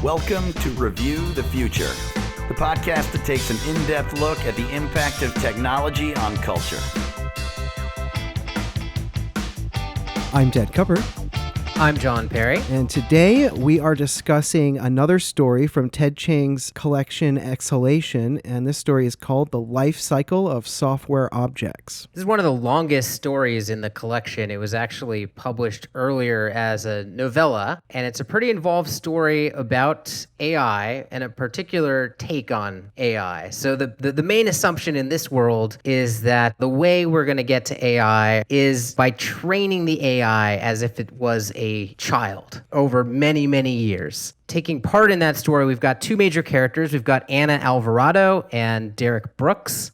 Welcome to Review the Future, the podcast that takes an in-depth look at the impact of technology on culture. I'm Ted Cuppert. I'm John Perry. And today we are discussing another story from Ted Chiang's collection Exhalation, and this story is called The Lifecycle of Software Objects. This is one of the longest stories in the collection. It was actually published earlier as a novella, and it's a pretty involved story about AI and a particular take on AI. So the main assumption in this world is that the way we're going to get to AI is by training the AI as if it was a child over many, many years. Taking part in that story, we've got two major characters. We've got Anna Alvarado and Derrick Brooks.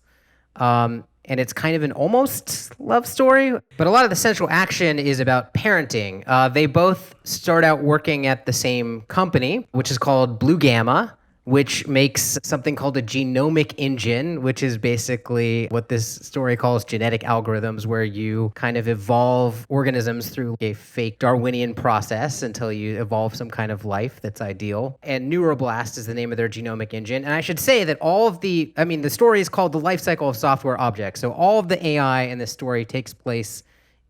And it's kind of an almost love story, but a lot of the central action is about parenting. They both start out working at the same company, which is called Blue Gamma, which makes something called a genomic engine, which is basically what this story calls genetic algorithms, where you kind of evolve organisms through a fake Darwinian process until you evolve some kind of life that's ideal. And Neuroblast is the name of their genomic engine. And I should say that the story is called The Lifecycle of Software Objects. So all of the AI in this story takes place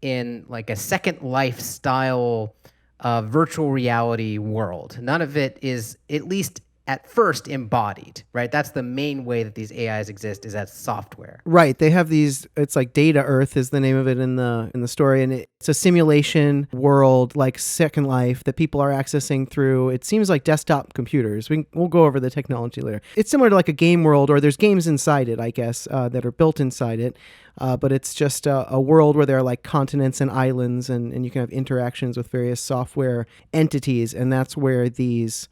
in like a Second Life style virtual reality world. None of it is, at least at first, embodied, right? That's the main way that these AIs exist, is as software. Right. They have these, it's like Data Earth is the name of it in the story, and it's a simulation world like Second Life that people are accessing through, it seems like desktop computers. We'll go over the technology later. It's similar to like a game world, or there's games inside it, I guess, that are built inside it. But it's just a world where there are like continents and islands, and you can have interactions with various software entities, and that's where these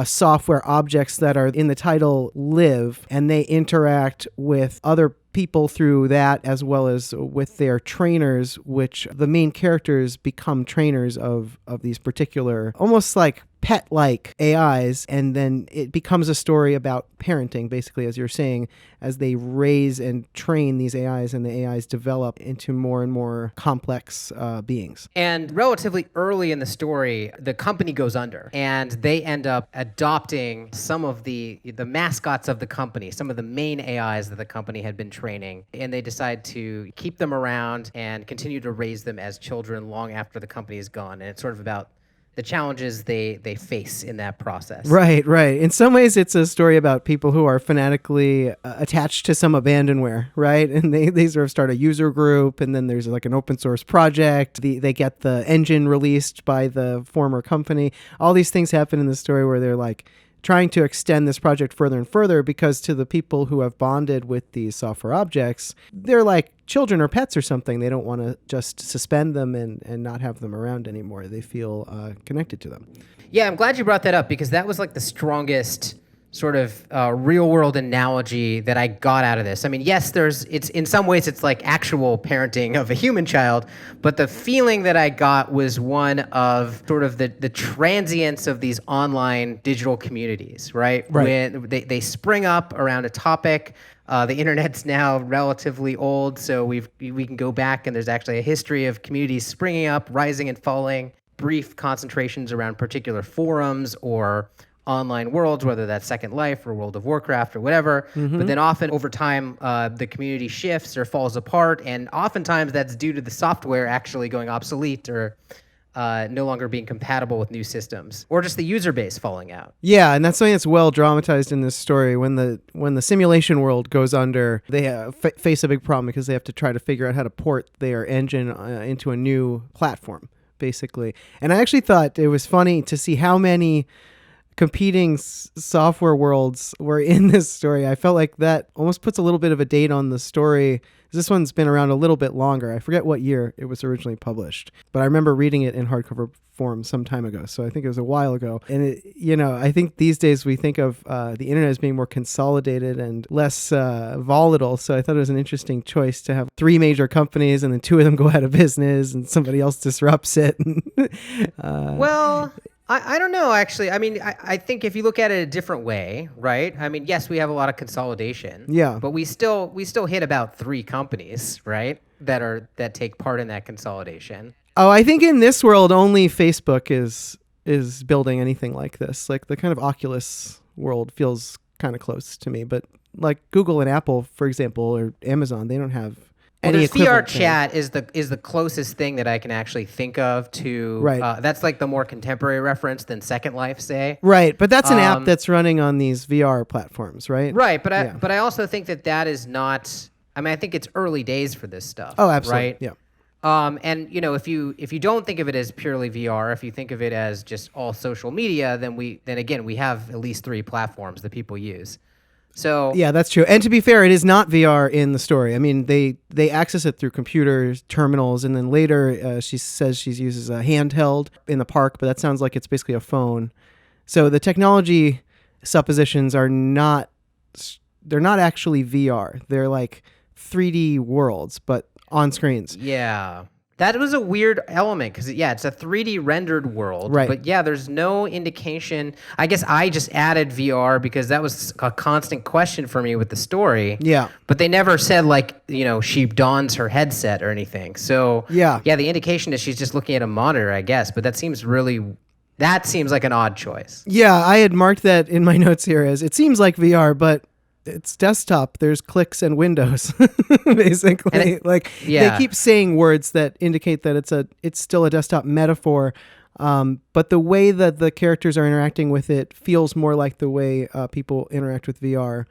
software objects that are in the title live, and they interact with other people through that, as well as with their trainers, which the main characters become trainers of these particular, almost like pet-like AIs, and then it becomes a story about parenting, basically, as you're saying, as they raise and train these AIs, and the AIs develop into more and more complex beings. And relatively early in the story, the company goes under, and they end up adopting some of the mascots of the company, some of the main AIs that the company had been training, and they decide to keep them around and continue to raise them as children long after the company is gone. And it's sort of about the challenges they face in that process. Right. In some ways, it's a story about people who are fanatically attached to some abandonware, right? And they sort of start a user group, and then there's like an open source project. They get the engine released by the former company. All these things happen in the story where they're like trying to extend this project further and further, because to the people who have bonded with these software objects, they're like children or pets or something. They don't want to just suspend them and not have them around anymore. They feel connected to them. Yeah, I'm glad you brought that up, because that was like the strongest sort of real world analogy that I got out of this. I mean, yes, it's in some ways it's like actual parenting of a human child, but the feeling that I got was one of sort of the transience of these online digital communities, right? When they spring up around a topic. The internet's now relatively old, so we can go back, and there's actually a history of communities springing up, rising and falling, brief concentrations around particular forums or online worlds, whether that's Second Life or World of Warcraft or whatever. Mm-hmm. But then often over time, the community shifts or falls apart, and oftentimes that's due to the software actually going obsolete or no longer being compatible with new systems, or just the user base falling out. Yeah, and that's something that's well dramatized in this story. When the simulation world goes under, they face a big problem, because they have to try to figure out how to port their engine into a new platform, basically. And I actually thought it was funny to see how many competing software worlds were in this story. I felt like that almost puts a little bit of a date on the story. This one's been around a little bit longer. I forget what year it was originally published, but I remember reading it in hardcover form some time ago. So I think it was a while ago. And I think these days we think of the internet as being more consolidated and less volatile. So I thought it was an interesting choice to have three major companies, and then two of them go out of business and somebody else disrupts it. I don't know, actually. I mean, I think if you look at it a different way, right? I mean, yes, we have a lot of consolidation. Yeah. But we still hit about three companies, right? That take part in that consolidation. Oh, I think in this world only Facebook is is building anything like this. Like the kind of Oculus world feels kind of close to me, but like Google and Apple, for example, or Amazon, they don't have any there's VR equivalent thing. chat is the closest thing that I can actually think of to. Right. That's like the more contemporary reference than Second Life, say. Right, but that's an app that's running on these VR platforms, right? Right, but I also think that is not. I mean, I think it's early days for this stuff. Oh, absolutely. Right. Yeah. And if you don't think of it as purely VR, if you think of it as just all social media, then again we have at least 3 platforms that people use. So yeah, that's true. And to be fair, it is not VR in the story. I mean, they access it through computers, terminals, and then later she says she uses a handheld in the park, but that sounds like it's basically a phone. So the technology suppositions are not actually VR. They're like 3D worlds, but on screens. Yeah. That was a weird element because, it's a 3D rendered world. Right. But, there's no indication. I guess I just added VR because that was a constant question for me with the story. Yeah. But they never said, she dons her headset or anything. So, yeah, the indication is she's just looking at a monitor, I guess. But that seems like an odd choice. Yeah, I had marked that in my notes here as it seems like VR, but it's desktop. There's clicks and windows, basically. They keep saying words that indicate that it's still a desktop metaphor, but the way that the characters are interacting with it feels more like the way people interact with VR.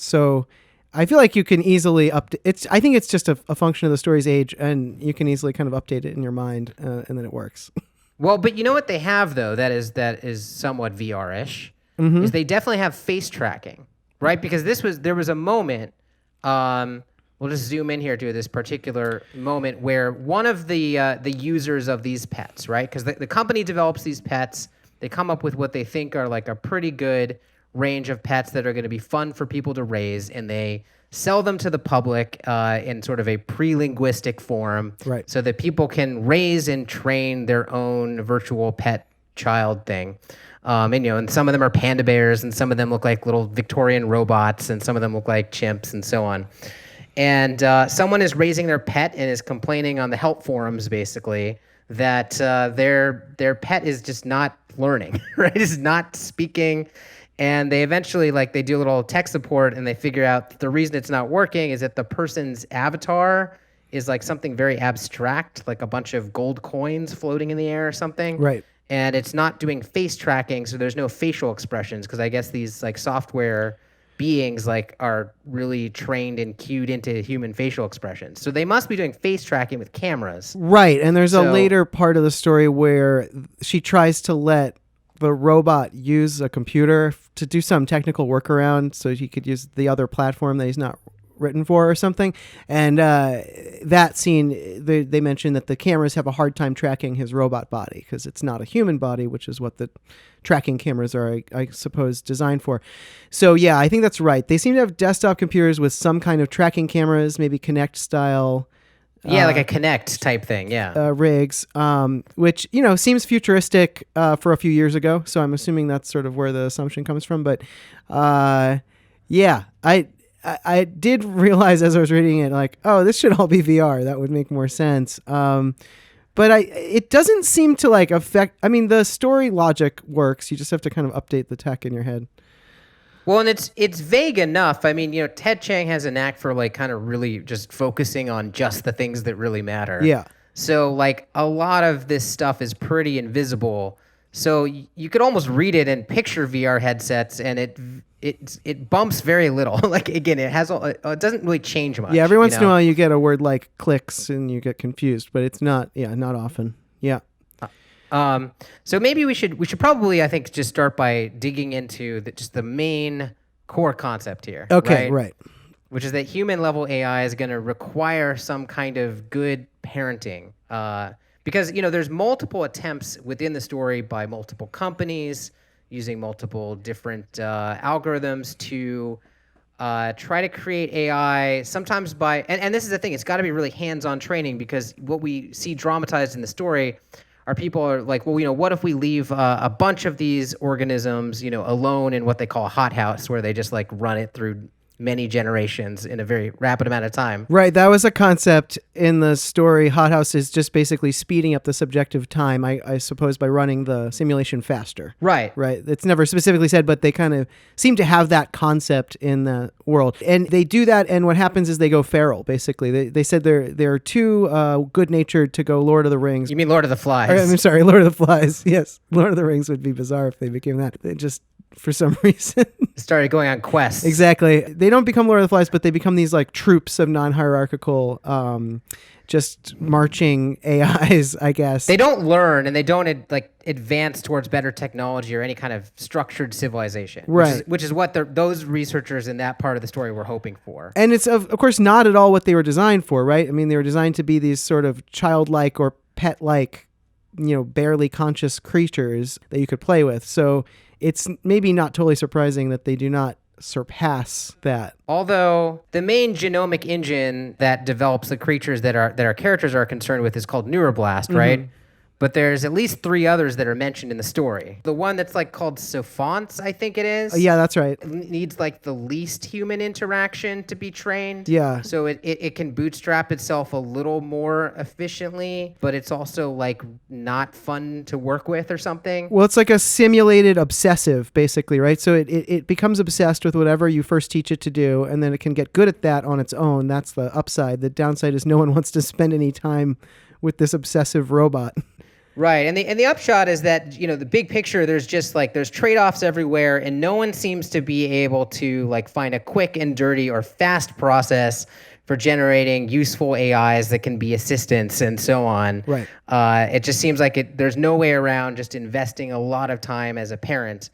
So I feel like you can easily update. I think it's just a function of the story's age, and you can easily kind of update it in your mind, and then it works. Well, but you know what they have though that is somewhat VR-ish is they definitely have face tracking. Right, because there was a moment. We'll just zoom in here to this particular moment where one of the users of these pets, right? Because the company develops these pets, they come up with what they think are like a pretty good range of pets that are going to be fun for people to raise, and they sell them to the public in sort of a pre-linguistic form, right? So that people can raise and train their own virtual pet child thing. And some of them are panda bears, and some of them look like little Victorian robots, and some of them look like chimps, and so on. And someone is raising their pet and is complaining on the help forums, basically, that their pet is just not learning, right? Is not speaking. And they eventually, they do a little tech support, and they figure out the reason it's not working is that the person's avatar is like something very abstract, like a bunch of gold coins floating in the air or something. Right. And it's not doing face tracking, so there's no facial expressions, because I guess these software beings are really trained and cued into human facial expressions. So they must be doing face tracking with cameras. Right, and there's a later part of the story where she tries to let the robot use a computer to do some technical workaround so he could use the other platform that he's not written for or something. And that scene, they mentioned that the cameras have a hard time tracking his robot body because it's not a human body, which is what the tracking cameras are, I suppose, designed for. So yeah, I think that's right. They seem to have desktop computers with some kind of tracking cameras, maybe Kinect style. Yeah, like a Kinect type thing, yeah. Rigs, which, seems futuristic for a few years ago. So I'm assuming that's sort of where the assumption comes from. But yeah, I did realize as I was reading it, this should all be VR. That would make more sense. But it doesn't seem to affect. I mean, the story logic works. You just have to kind of update the tech in your head. Well, and it's vague enough. I mean, Ted Chiang has a knack for kind of really just focusing on just the things that really matter. Yeah. So a lot of this stuff is pretty invisible. So you could almost read it and picture VR headsets, and it bumps very little. Again, it doesn't really change much. Yeah, every once in a while you get a word like clicks and you get confused, but it's not often. Yeah. So maybe we should probably, I think, just start by digging into just the main core concept here. Okay, right. Which is that human level AI is going to require some kind of good parenting. Because, there's multiple attempts within the story by multiple companies using multiple different algorithms to try to create AI, sometimes by, and this is the thing, it's got to be really hands-on training, because what we see dramatized in the story are people are like, well, what if we leave a bunch of these organisms, alone in what they call a hothouse, where they just run it through many generations in a very rapid amount of time. Right. That was a concept in the story. Hothouse is just basically speeding up the subjective time, I suppose, by running the simulation faster. Right. Right. It's never specifically said, but they kind of seem to have that concept in the world. And they do that, and what happens is they go feral, basically. They said they're too good-natured to go Lord of the Rings. You mean Lord of the Flies? I'm sorry, Lord of the Flies. Yes. Lord of the Rings would be bizarre if they became that. They just, for some reason... started going on quests. Exactly. They don't become Lord of the Flies, but they become these like troops of non-hierarchical, just marching AIs, I guess. They don't learn, and they don't advance towards better technology or any kind of structured civilization. Right. Which is what those researchers in that part of the story were hoping for. And it's, of course, not at all what they were designed for, right? I mean, they were designed to be these sort of childlike or pet-like, barely conscious creatures that you could play with. So it's maybe not totally surprising that they do not surpass that. Although the main genomic engine that develops the creatures that our characters are concerned with is called Neuroblast, right? But there's at least 3 others that are mentioned in the story. The one that's called Sophonts, I think it is. Yeah, that's right. It needs the least human interaction to be trained. Yeah. So it can bootstrap itself a little more efficiently, but it's also not fun to work with or something. Well, it's like a simulated obsessive, basically, right? So it becomes obsessed with whatever you first teach it to do, and then it can get good at that on its own. That's the upside. The downside is no one wants to spend any time with this obsessive robot. Right, and the upshot is that the big picture, there's just there's trade-offs everywhere, and no one seems to be able to find a quick and dirty or fast process for generating useful AIs that can be assistants and so on. Right. It just seems there's no way around just investing a lot of time as a parent.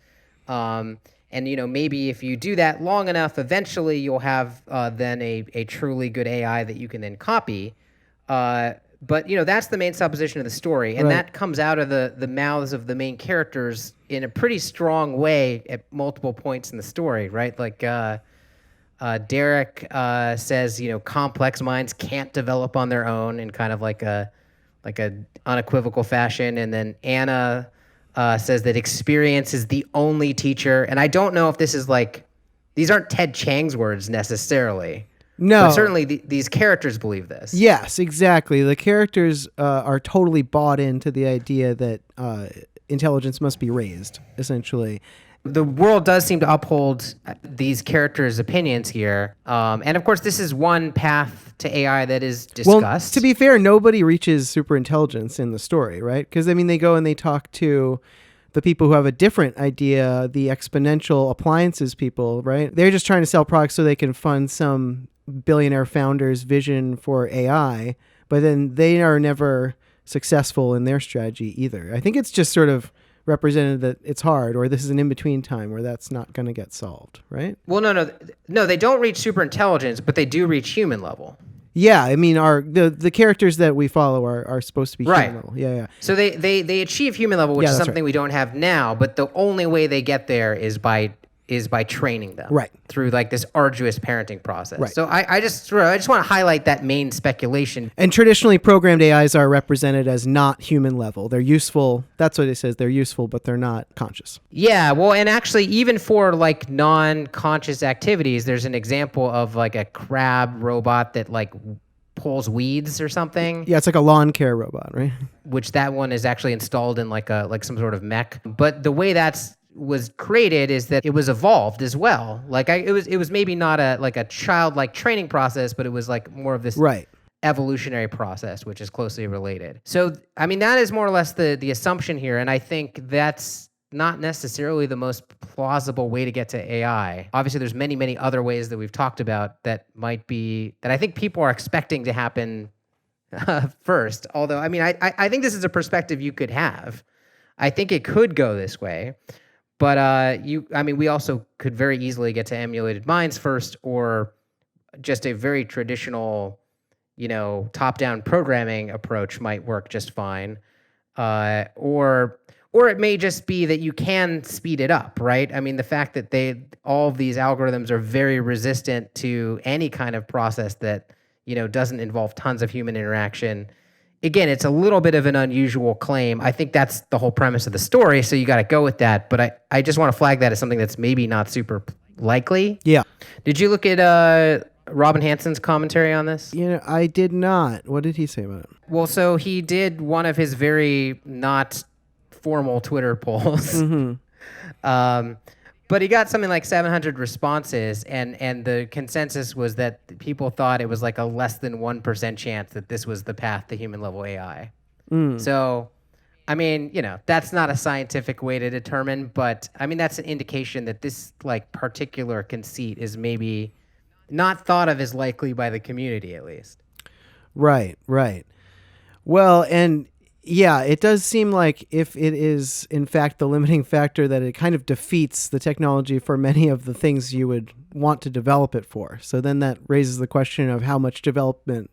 And maybe if you do that long enough, eventually you'll have then a truly good AI that you can then copy. But that's the main supposition of the story, and that comes out of the mouths of the main characters in a pretty strong way at multiple points in the story, right? Derrick says, complex minds can't develop on their own in kind of a unequivocal fashion, and then Anna says that experience is the only teacher, and I don't know if this is these aren't Ted Chiang's words necessarily. No. But certainly these characters believe this. Yes, exactly. The characters are totally bought into the idea that intelligence must be raised, essentially. The world does seem to uphold these characters' opinions here. And of course, this is one path to AI that is discussed. Well, to be fair, nobody reaches superintelligence in the story, right? Because, they go and they talk to the people who have a different idea, the exponential appliances people, right? They're just trying to sell products so they can fund some billionaire founder's vision for AI, but then they are never successful in their strategy either. I think it's just sort of represented that it's hard, or this is an in-between time where that's not going to get solved, right? Well, no, they don't reach superintelligence, but they do reach human level. Yeah, the characters that we follow are supposed to be human level. Yeah. So they achieve human level, which is something we don't have now, but the only way they get there is by training them through this arduous parenting process. Right. So I just want to highlight that main speculation. And traditionally programmed AIs are represented as not human level. They're useful. That's what it says. They're useful, but they're not conscious. Yeah. Well, and actually even for non-conscious activities, there's an example of a crab robot that pulls weeds or something. Yeah, it's like a lawn care robot, right? Which that one is actually installed in some sort of mech. But the way was created is that it was evolved as well. It was maybe not a childlike training process, but it was more of this evolutionary process, which is closely related. So, that is more or less the assumption here. And I think that's not necessarily the most plausible way to get to AI. Obviously, there's many, many other ways that we've talked about that I think people are expecting to happen first. Although, I think this is a perspective you could have. I think it could go this way. But we also could very easily get to emulated minds first, or just a very traditional, top-down programming approach might work just fine. Or it may just be that you can speed it up, right? The fact that all of these algorithms are very resistant to any kind of process that, doesn't involve tons of human interaction. Again, it's a little bit of an unusual claim. I think that's the whole premise of the story, so you got to go with that. But I just want to flag that as something that's maybe not super likely. Yeah. Did you look at Robin Hansen's commentary on this? I did not. What did he say about it? Well, so he did one of his very not formal Twitter polls. But he got something like 700 responses, and the consensus was that people thought it was like a less than 1% chance that this was the path to human level AI. So, I mean, that's not a scientific way to determine, but I mean, that's an indication that this like particular conceit is maybe not thought of as likely by the community, at least. Right. Well, and yeah, it does seem like if it is in fact the limiting factor, that it kind of defeats the technology for many of the things you would want to develop it for. So then that raises the question of how much development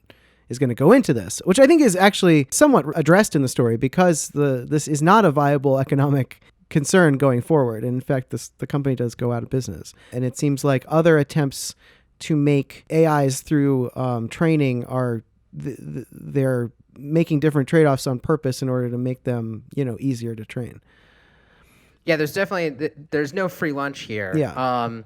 is going to go into this, which I think is actually somewhat addressed in the story, because this is not a viable economic concern going forward. And in fact, the company does go out of business. And it seems like other attempts to make AIs through training are they're making different trade-offs on purpose in order to make them easier to train. Yeah, there's no free lunch here. Yeah.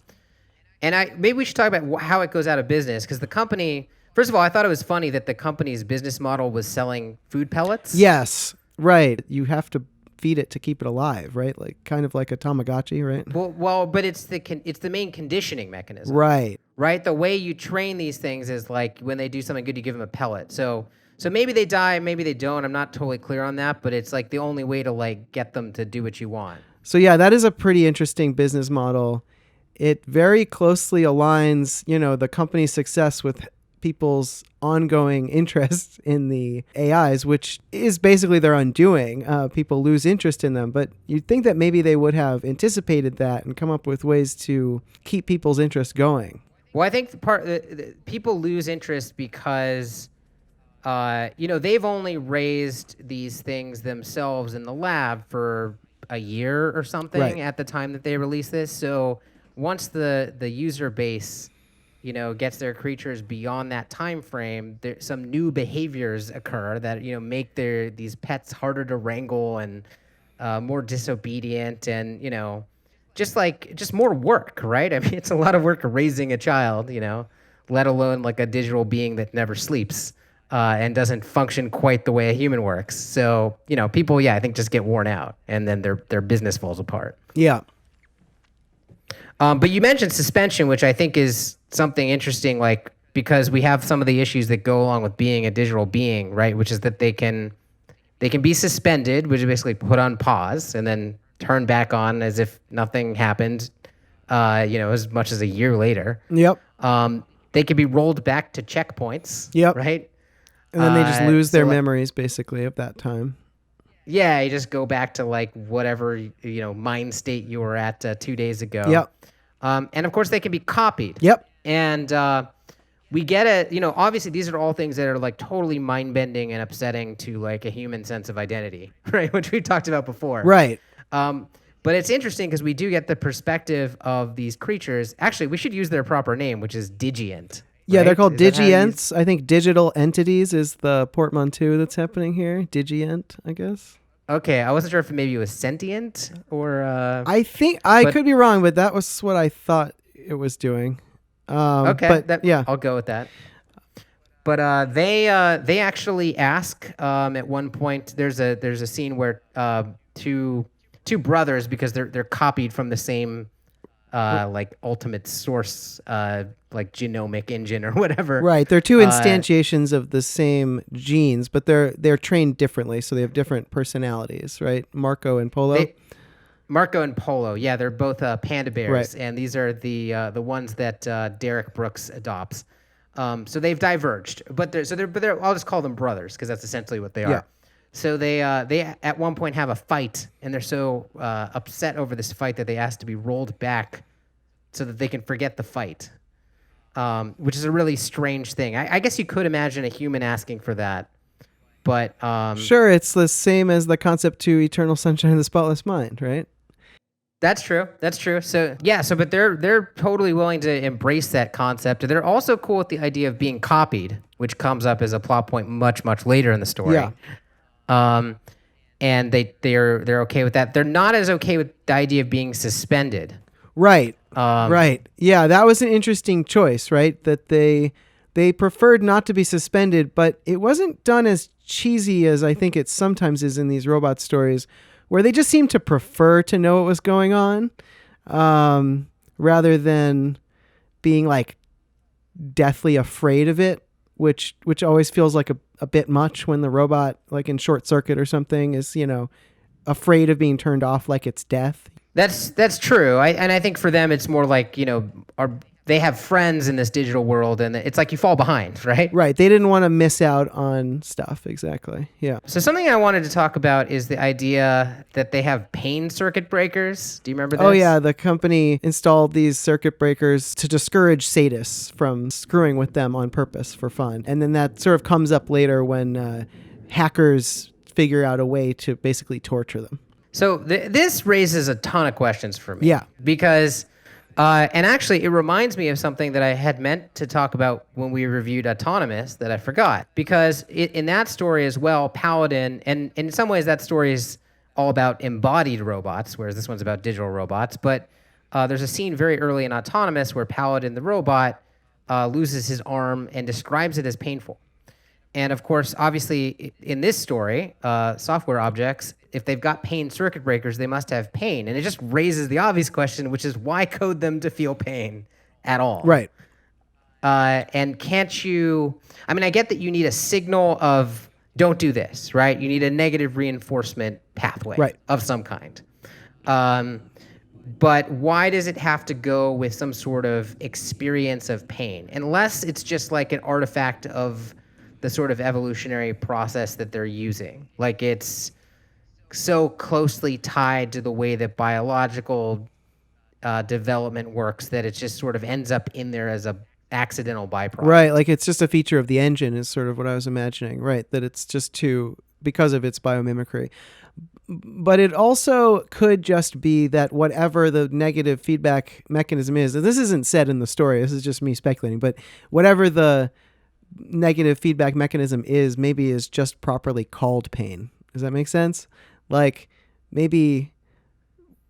And maybe we should talk about how it goes out of business, because the company, first of all, I thought it was funny that the company's business model was selling food pellets. Yes, right. You have to feed it to keep it alive, right? Like kind of like a Tamagotchi, right? Well, but it's the main conditioning mechanism. Right. Right? The way you train these things is like when they do something good, you give them a pellet. So maybe they die, maybe they don't. I'm not totally clear on that, but it's like the only way to like get them to do what you want. So yeah, that is a pretty interesting business model. It very closely aligns, the company's success with people's ongoing interest in the AIs, which is basically their undoing. People lose interest in them, but you'd think that maybe they would have anticipated that and come up with ways to keep people's interest going. Well, I think people lose interest because they've only raised these things themselves in the lab for a year or something at the time that they release this. So once the user base, gets their creatures beyond that time frame, some new behaviors occur that make these pets harder to wrangle and more disobedient, and just more work, right? I mean, it's a lot of work raising a child, let alone like a digital being that never sleeps. And doesn't function quite the way a human works. So, people, I think just get worn out, and then their business falls apart. Yeah. But you mentioned suspension, which I think is something interesting, like, because we have some of the issues that go along with being a digital being, right? Which is that they can be suspended, which is basically put on pause and then turn back on as if nothing happened, as much as a year later. Yep. They can be rolled back to checkpoints. Yep. Right? And then they just lose their memories, basically, of that time. Yeah, you just go back to like whatever mind state you were at 2 days ago. Yep. And of course, they can be copied. Yep. And we get it. Obviously, these are all things that are like totally mind bending and upsetting to like a human sense of identity, right? Which we talked about before. Right. But it's interesting because we do get the perspective of these creatures. Actually, we should use their proper name, which is digient. Yeah, right? They're called digients. I think digital entities is the portmanteau that's happening here. Digient, I guess. Okay, I wasn't sure if maybe it was sentient or... I think I could be wrong, but that was what I thought it was doing. Okay, but yeah, I'll go with that. But they actually ask at one point. There's a scene where two brothers, because they're copied from the same like ultimate source, like genomic engine or whatever. Right, they're two instantiations of the same genes, but they're trained differently, so they have different personalities. Right, Marco and Polo. Marco and Polo, yeah, they're both panda bears, right. And these are the ones that Derrick Brooks adopts. So they've diverged, but they're I'll just call them brothers because that's essentially what they are. Yeah. So they at one point have a fight, and they're so upset over this fight that they ask to be rolled back so that they can forget the fight, which is a really strange thing. I guess you could imagine a human asking for that, but sure, it's the same as the concept to Eternal Sunshine of the Spotless Mind, right? That's true. So yeah, but they're totally willing to embrace that concept. They're also cool with the idea of being copied, which comes up as a plot point much later in the story. Yeah. And they're okay with that. They're not as okay with the idea of being suspended. Right. Right. Yeah, that was an interesting choice, right? That they preferred not to be suspended, but it wasn't done as cheesy as I think it sometimes is in these robot stories, where they just seem to prefer to know what was going on, rather than being like deathly afraid of it, which always feels like a bit much when the robot, like in Short Circuit or something, is, afraid of being turned off like it's death. That's true. I think for them it's more like, they have friends in this digital world, and it's like you fall behind, right? Right. They didn't want to miss out on stuff. Exactly. Yeah. So something I wanted to talk about is the idea that they have pain circuit breakers. Do you remember this? Oh, yeah. The company installed these circuit breakers to discourage sadists from screwing with them on purpose for fun. And then that sort of comes up later when hackers figure out a way to basically torture them. So this raises a ton of questions for me. Yeah. Because... and actually, it reminds me of something that I had meant to talk about when we reviewed Autonomous that I forgot. Because in that story as well, Paladin, and in some ways that story is all about embodied robots, whereas this one's about digital robots. But there's a scene very early in Autonomous where Paladin, the robot, loses his arm and describes it as painful. And of course, obviously, in this story, software objects, if they've got pain circuit breakers, they must have pain. And it just raises the obvious question, which is why code them to feel pain at all? Right. And can't you... I mean, I get that you need a signal of don't do this, right? You need a negative reinforcement pathway of some kind. But why does it have to go with some sort of experience of pain? Unless it's just like an artifact of the sort of evolutionary process that they're using. Like it's so closely tied to the way that biological development works that it just sort of ends up in there as a accidental byproduct. Right, like it's just a feature of the engine is sort of what I was imagining, right? That it's just because of its biomimicry. But it also could just be that whatever the negative feedback mechanism is, and this isn't said in the story, this is just me speculating, but whatever the negative feedback mechanism is, maybe is just properly called pain. Does that make sense? Like maybe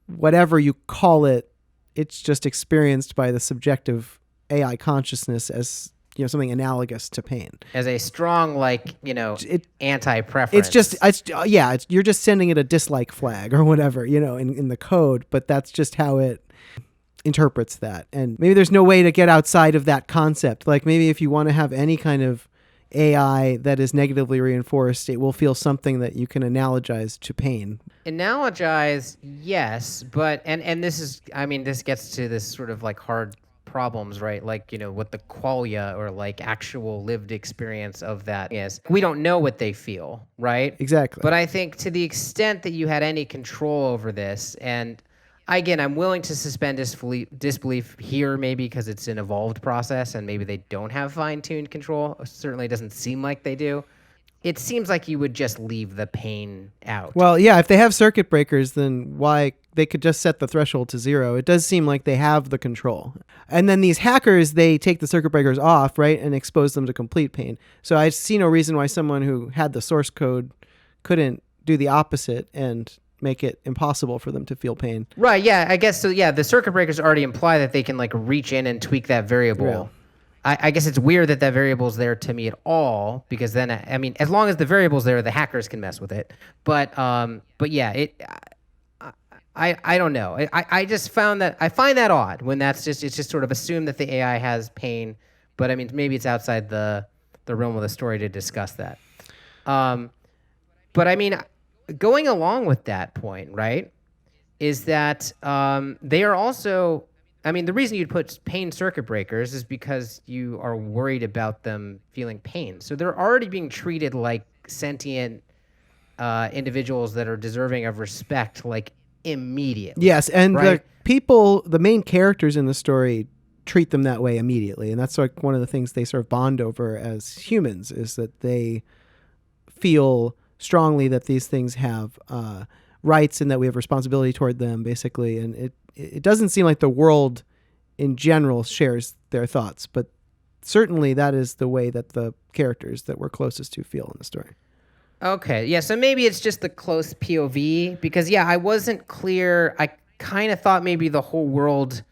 whatever you call it, it's just experienced by the subjective AI consciousness as something analogous to pain, as a strong anti-preference. You're just sending it a dislike flag or whatever in the code, but that's just how it interprets that. And maybe there's no way to get outside of that concept. Like maybe if you want to have any kind of AI that is negatively reinforced, it will feel something that you can analogize to pain. Analogize, yes, but and this gets to this sort of like hard problems, right? Like, what the qualia or like actual lived experience of that is. We don't know what they feel, right? Exactly. But I think to the extent that you had any control over this, and again, I'm willing to suspend disbelief here, maybe because it's an evolved process and maybe they don't have fine-tuned control. Certainly doesn't seem like they do. It seems like you would just leave the pain out. Well, yeah, if they have circuit breakers, then why they could just set the threshold to 0. It does seem like they have the control. And then these hackers, they take the circuit breakers off, right, and expose them to complete pain. So I see no reason why someone who had the source code couldn't do the opposite and make it impossible for them to feel pain. Right, yeah, I guess so. Yeah, the circuit breakers already imply that they can like reach in and tweak that variable. Yeah. I guess it's weird that variable is there to me at all, because then, I mean, as long as the variable's there, the hackers can mess with it. But yeah, I don't know. I just find that odd when it's just sort of assumed that the AI has pain, but I mean, maybe it's outside the realm of the story to discuss that. But I mean, going along with that point, right, is that they are also... I mean, the reason you'd put pain circuit breakers is because you are worried about them feeling pain. So they're already being treated like sentient individuals that are deserving of respect, like immediately. Yes, and right? the main characters in the story treat them that way immediately. And that's like one of the things they sort of bond over as humans, is that they feel strongly that these things have rights and that we have responsibility toward them, basically. And it doesn't seem like the world in general shares their thoughts, but certainly that is the way that the characters that we're closest to feel in the story. Okay, yeah, so maybe it's just the close POV, because, yeah, I wasn't clear. I kind of thought maybe the whole world,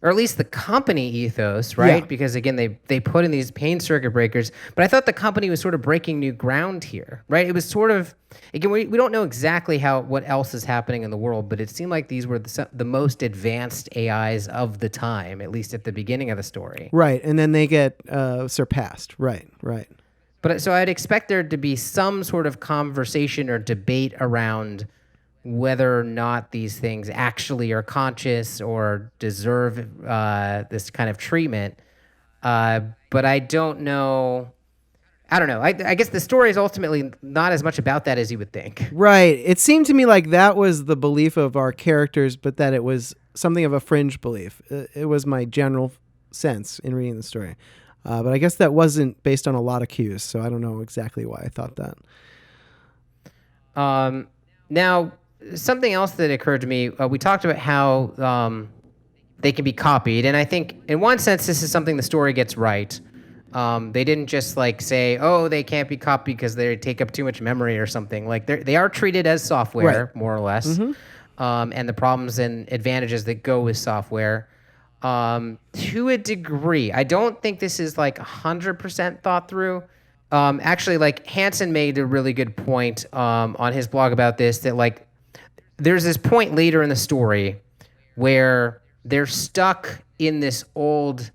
or at least the company ethos, right? Yeah. Because again, they put in these pain circuit breakers, but I thought the company was sort of breaking new ground here, right? It was sort of, again, we don't know exactly what else is happening in the world, but it seemed like these were the most advanced AIs of the time, at least at the beginning of the story. Right, and then they get surpassed. Right. But so I'd expect there to be some sort of conversation or debate around whether or not these things actually are conscious or deserve this kind of treatment. But I don't know. I don't know. I guess the story is ultimately not as much about that as you would think. Right. It seemed to me like that was the belief of our characters, but that it was something of a fringe belief. It was my general sense in reading the story. But I guess that wasn't based on a lot of cues, so I don't know exactly why I thought that. Now, something else that occurred to me, we talked about how they can be copied, and I think in one sense this is something the story gets right. They didn't just like say, oh, they can't be copied because they take up too much memory or something. Like they are treated as software, right. more or less, and the problems and advantages that go with software. To a degree, I don't think this is like 100% thought through. Actually, like Hansen made a really good point on his blog about this, that like there's this point later in the story where they're stuck in this old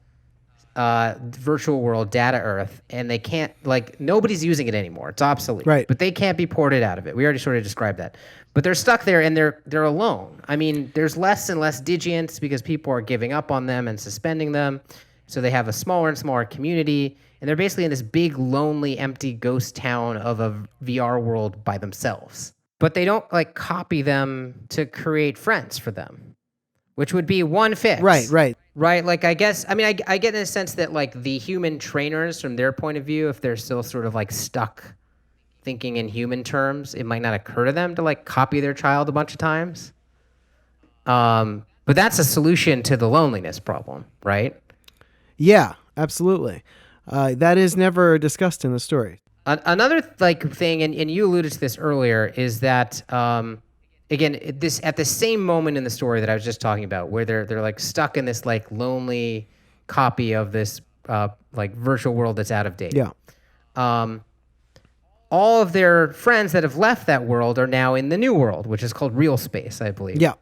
virtual world, Data Earth, and they can't, like, nobody's using it anymore. It's obsolete. Right. But they can't be ported out of it. We already sort of described that. But they're stuck there, and they're alone. I mean, there's less and less digients because people are giving up on them and suspending them. So they have a smaller and smaller community, and they're basically in this big, lonely, empty ghost town of a VR world by themselves. But they don't, like, copy them to create friends for them, which would be one fix. Right. Right, like I guess, I mean, I get in a sense that like the human trainers, from their point of view, if they're still sort of like stuck thinking in human terms, it might not occur to them to like copy their child a bunch of times. But that's a solution to the loneliness problem, right? Yeah, absolutely. That is never discussed in the story. Another like thing, and you alluded to this earlier, is that again, this at the same moment in the story that I was just talking about, where they're like stuck in this like lonely copy of this like virtual world that's out of date. Yeah. All of their friends that have left that world are now in the new world, which is called real space, I believe. Yeah.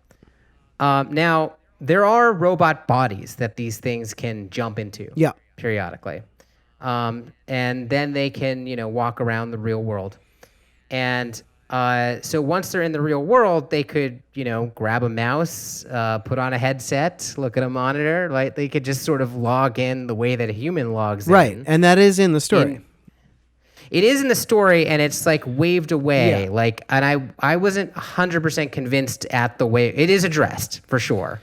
Now there are robot bodies that these things can jump into. Yeah. Periodically, and then they can walk around the real world, and so once they're in the real world, they could, grab a mouse, put on a headset, look at a monitor, like they could just sort of log in the way that a human logs in. Right, and that is in the story. It is in the story, and it's like waved away. Yeah. Like, and I wasn't 100% convinced at the way it is addressed for sure,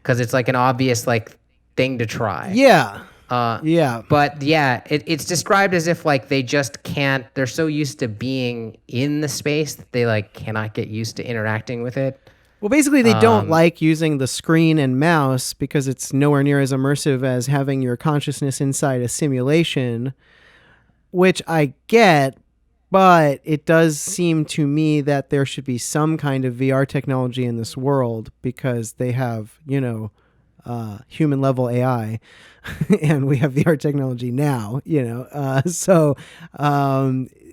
because it's like an obvious like thing to try. Yeah. But yeah, it's described as if like they just can't, they're so used to being in the space that they like cannot get used to interacting with it. Well, basically they don't like using the screen and mouse because it's nowhere near as immersive as having your consciousness inside a simulation, which I get, but it does seem to me that there should be some kind of VR technology in this world because they have, human level AI and we have VR technology now, so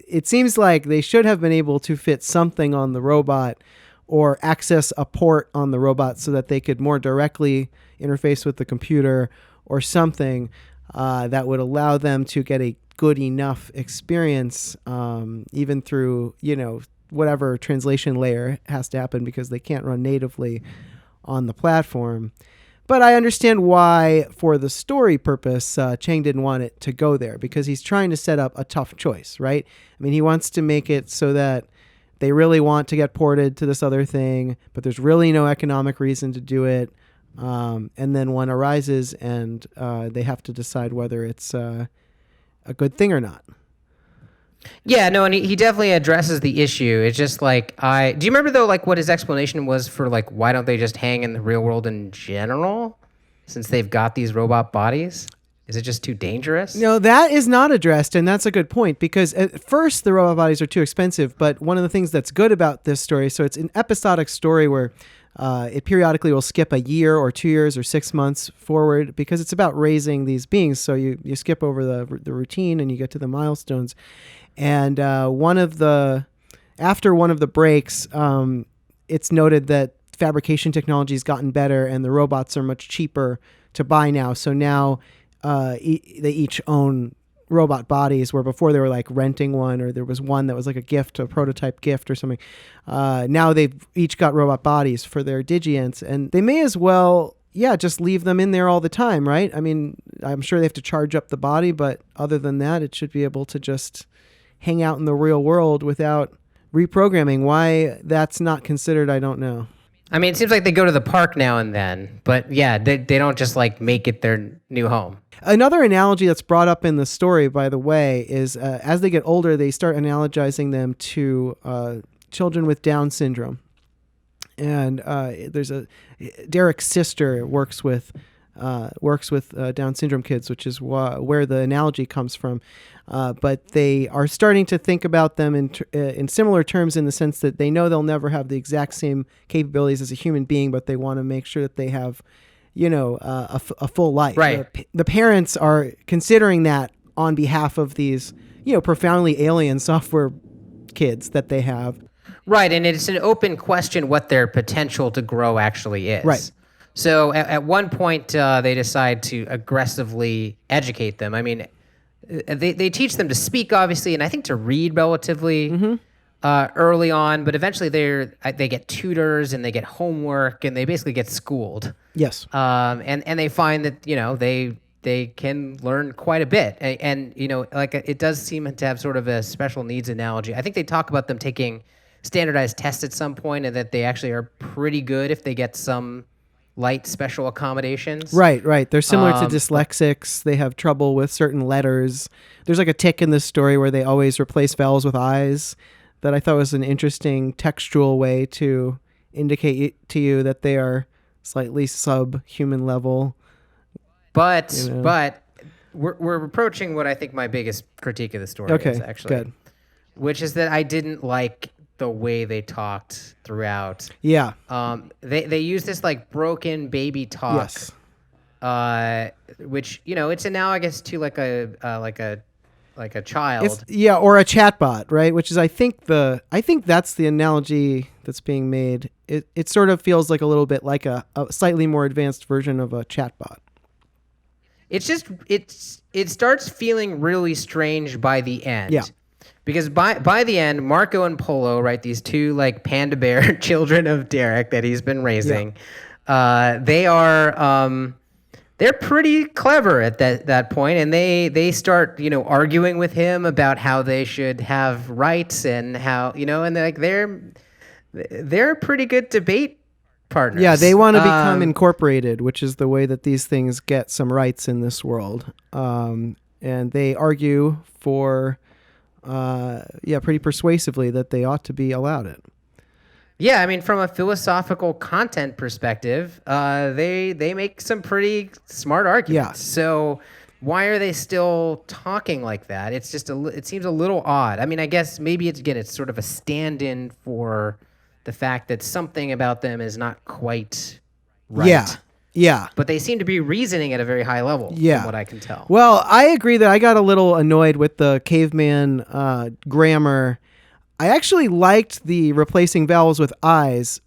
it seems like they should have been able to fit something on the robot or access a port on the robot so that they could more directly interface with the computer or something that would allow them to get a good enough experience, even through, whatever translation layer has to happen because they can't run natively on the platform. But I understand why, for the story purpose, Chiang didn't want it to go there because he's trying to set up a tough choice, right? I mean, he wants to make it so that they really want to get ported to this other thing, but there's really no economic reason to do it. And then one arises and they have to decide whether it's a good thing or not. Yeah, no, and he definitely addresses the issue. It's just like, do you remember though, like what his explanation was for like, why don't they just hang in the real world in general since they've got these robot bodies? Is it just too dangerous? No, that is not addressed, and that's a good point because at first the robot bodies are too expensive, but one of the things that's good about this story, so it's an episodic story where It periodically will skip a year or 2 years or 6 months forward because it's about raising these beings. So you skip over the routine and you get to the milestones. And after one of the breaks, it's noted that fabrication technology has gotten better and the robots are much cheaper to buy now. So now they each own robot bodies, where before they were like renting one, or there was one that was like a gift, a prototype gift or something. Now they've each got robot bodies for their digients, and they may as well, just leave them in there all the time, right? I mean, I'm sure they have to charge up the body, but other than that, it should be able to just hang out in the real world without reprogramming. Why that's not considered, I don't know. I mean, it seems like they go to the park now and then, but they don't just like make it their new home. Another analogy that's brought up in the story, by the way, is as they get older, they start analogizing them to children with Down syndrome. And there's Derrick's sister works with Down syndrome kids, which is where the analogy comes from. But they are starting to think about them in similar terms, in the sense that they know they'll never have the exact same capabilities as a human being, but they want to make sure that they have, a full life. Right. The parents are considering that on behalf of these, profoundly alien software kids that they have. Right, and it's an open question what their potential to grow actually is. Right. So at one point, they decide to aggressively educate them. I mean, they teach them to speak, obviously, and I think to read relatively early on. But eventually, they get tutors and they get homework and they basically get schooled. Yes. And they find that they can learn quite a bit, and it does seem to have sort of a special needs analogy. I think they talk about them taking standardized tests at some point, and that they actually are pretty good if they get some light special accommodations. Right. They're similar to dyslexics. They have trouble with certain letters. There's like a tick in this story where they always replace vowels with I's, that I thought was an interesting textual way to indicate to you that they are slightly subhuman level. But we're approaching what I think my biggest critique of the story is, actually. Good. Which is that I didn't like the way they talked throughout. Yeah. They use this like broken baby talk. Yes. Which it's analogous to like a child. Or a chatbot, right? Which is I think that's the analogy that's being made. It sort of feels like a little bit like a slightly more advanced version of a chatbot. It's just it starts feeling really strange by the end. Yeah. Because by the end, Marco and Polo, right, these two like panda bear children of Derrick that he's been raising, they are they're pretty clever at that point, and they start arguing with him about how they should have rights and how and they're pretty good debate partners. Yeah, they want to become incorporated, which is the way that these things get some rights in this world, and they argue for. Pretty persuasively that they ought to be allowed it. Yeah, I mean, from a philosophical content perspective, they make some pretty smart arguments. Yeah. So why are they still talking like that? It's just it seems a little odd. I mean, I guess maybe it's sort of a stand-in for the fact that something about them is not quite right. Yeah. But they seem to be reasoning at a very high level, from what I can tell. Well, I agree that I got a little annoyed with the caveman grammar. I actually liked the replacing vowels with I's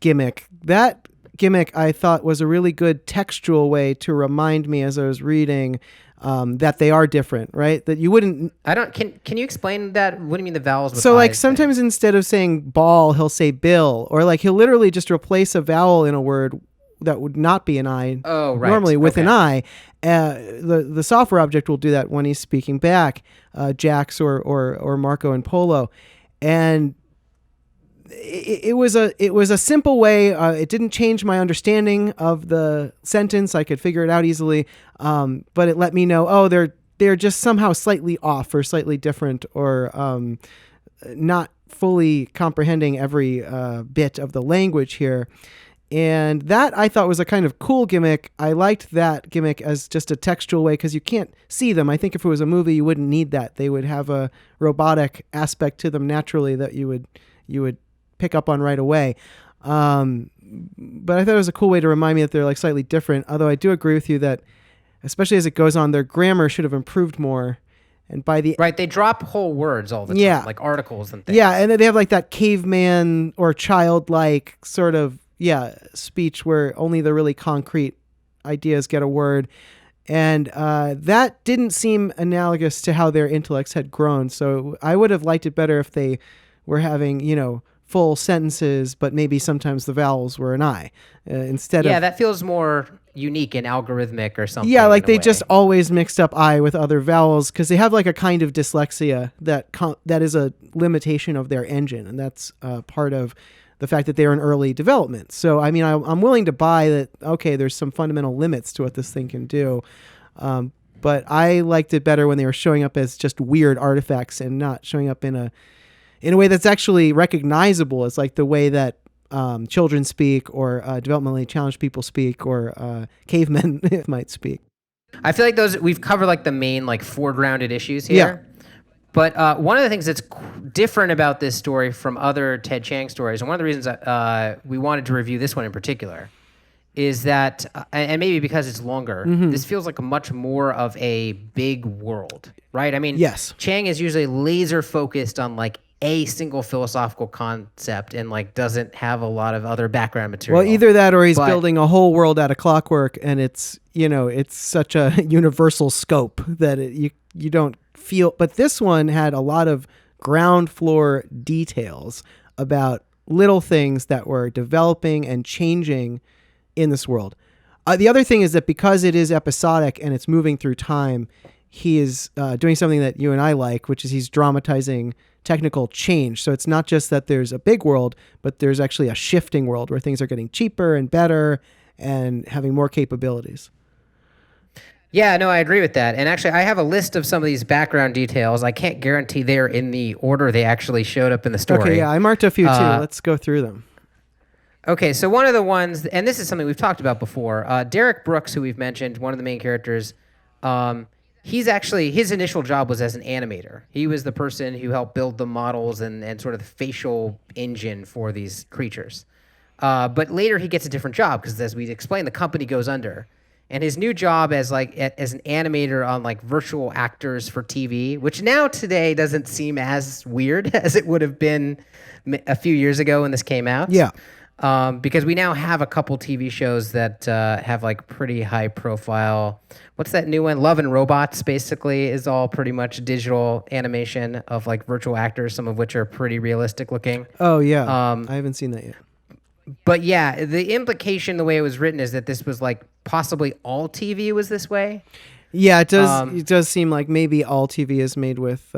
gimmick. That gimmick I thought was a really good textual way to remind me as I was reading that they are different, right? That you wouldn't... Can you explain that? What do you mean the vowels with So like I's sometimes instead of saying ball, he'll say bill, or like he'll literally just replace a vowel in a word that would not be an I normally with an I. The software object will do that when he's speaking back, Jax or Marco and Polo. And it was a simple way. It didn't change my understanding of the sentence. I could figure it out easily. But it let me know, they're just somehow slightly off or slightly different or not fully comprehending every bit of the language here. And that I thought was a kind of cool gimmick. I liked that gimmick as just a textual way because you can't see them. I think if it was a movie, you wouldn't need that. They would have a robotic aspect to them naturally that you would pick up on right away. but I thought it was a cool way to remind me that they're like slightly different. Although I do agree with you that, especially as it goes on, their grammar should have improved more. And by the Right, they drop whole words all the time, Yeah. like articles and things. yeah, and then they have like that caveman or childlike sort of speech where only the really concrete ideas get a word. And that didn't seem analogous to how their intellects had grown. So I would have liked it better if they were having, full sentences, but maybe sometimes the vowels were an I instead of... Yeah, that feels more unique and algorithmic or something. Yeah, like in a they way. just always mixed up I with other vowels because they have like a kind of dyslexia that is a limitation of their engine. And that's part of the fact that they're in early development. So, I mean, I'm willing to buy that, okay, there's some fundamental limits to what this thing can do. But I liked it better when they were showing up as just weird artifacts and not showing up in a way that's actually recognizable. It's like the way that children speak or developmentally challenged people speak or cavemen might speak. I feel like we've covered like the main like foregrounded issues here. But one of the things that's different about this story from other Ted Chiang stories, and one of the reasons we wanted to review this one in particular, is that, and maybe because it's longer, this feels like much more of a big world, right? I mean, Yes. Chiang is usually laser focused on like a single philosophical concept and like doesn't have a lot of other background material. Well, either that or he's But- building a whole world out of clockwork, and it's it's such a universal scope that you don't feel. But this one had a lot of ground floor details about little things that were developing and changing in this world. The other thing is that because it is episodic and it's moving through time, he is doing something that you and I like, which is he's dramatizing technical change. So it's not just that there's a big world, but there's actually a shifting world where things are getting cheaper and better and having more capabilities. Yeah, no, I agree with that. And actually, I have a list of some of these background details. I can't guarantee they're in the order they actually showed up in the story. Okay, yeah, I marked a few too. Let's go through them. Okay, so one of the ones, and this is something we've talked about before, Derrick Brooks, who we've mentioned, one of the main characters, he's actually, his initial job was as an animator. He was the person who helped build the models and sort of the facial engine for these creatures. But later he gets a different job because, as we explained, the company goes under. And his new job as an animator on like virtual actors for TV, which now today doesn't seem as weird as it would have been a few years ago when this came out. Yeah. Because we now have a couple TV shows that have like pretty high profile. What's that new one? Love and Robots basically is all pretty much digital animation of like virtual actors, some of which are pretty realistic looking. Oh, yeah. I haven't seen that yet. But yeah, the implication, the way it was written, is that this was like possibly all TV was this way. Yeah, it does. It does seem like maybe all TV is made with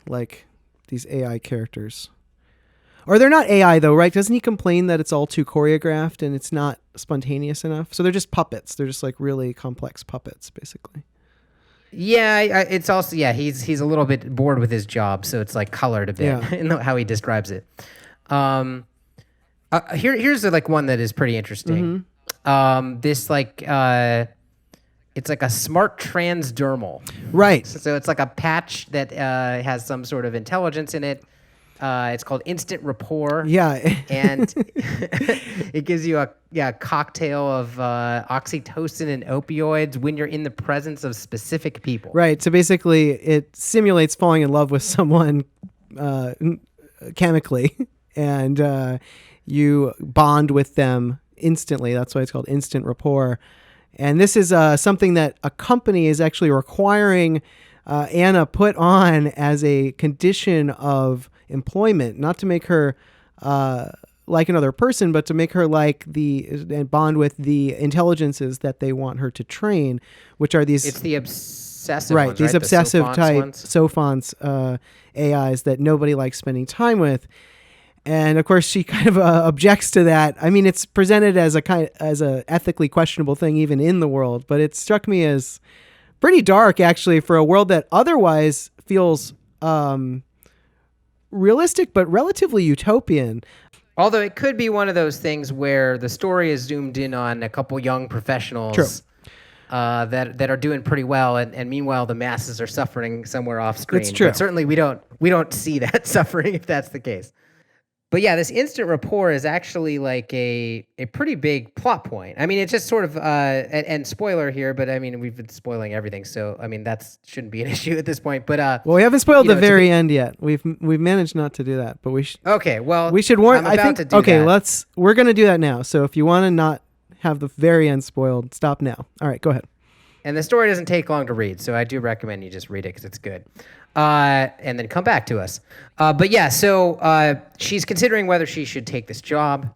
like these AI characters, or they're not AI though, right? Doesn't he complain that it's all too choreographed and it's not spontaneous enough? So they're just puppets. They're just like really complex puppets, basically. Yeah, it's also he's a little bit bored with his job, so it's like colored a bit in how he describes it. Here's like one that is pretty interesting. This like it's like a smart transdermal. Right. So it's like a patch that has some sort of intelligence in it. It's called Instant Rapport. Yeah. And it gives you a cocktail of oxytocin and opioids when you're in the presence of specific people. Right. So basically, it simulates falling in love with someone chemically, and you bond with them instantly. That's why it's called instant rapport. And this is something that a company is actually requiring Anna put on as a condition of employment, not to make her like another person, but to make her like and bond with the intelligences that they want her to train, which are these... It's the obsessive right, ones, these right? obsessive The type Sophons Sophons AIs that nobody likes spending time with. And of course, she kind of objects to that. I mean, it's presented as a ethically questionable thing, even in the world. But it struck me as pretty dark, actually, for a world that otherwise feels realistic, but relatively utopian. Although it could be one of those things where the story is zoomed in on a couple young professionals. True. That are doing pretty well, and meanwhile the masses are suffering somewhere off screen. It's true. But certainly we don't see that suffering if that's the case. But yeah, this instant rapport is actually like a pretty big plot point. I mean, it's just sort of and spoiler here, but I mean, we've been spoiling everything, so I mean that shouldn't be an issue at this point. But well, we haven't spoiled the very end yet. We've managed not to do that, but we should. Okay, well, we should warn. I'm about to do okay, that. We're gonna do that now. So if you want to not have the very end spoiled, stop now. All right, go ahead. And the story doesn't take long to read, so I do recommend you just read it because it's good. And then come back to us. But yeah, so she's considering whether she should take this job,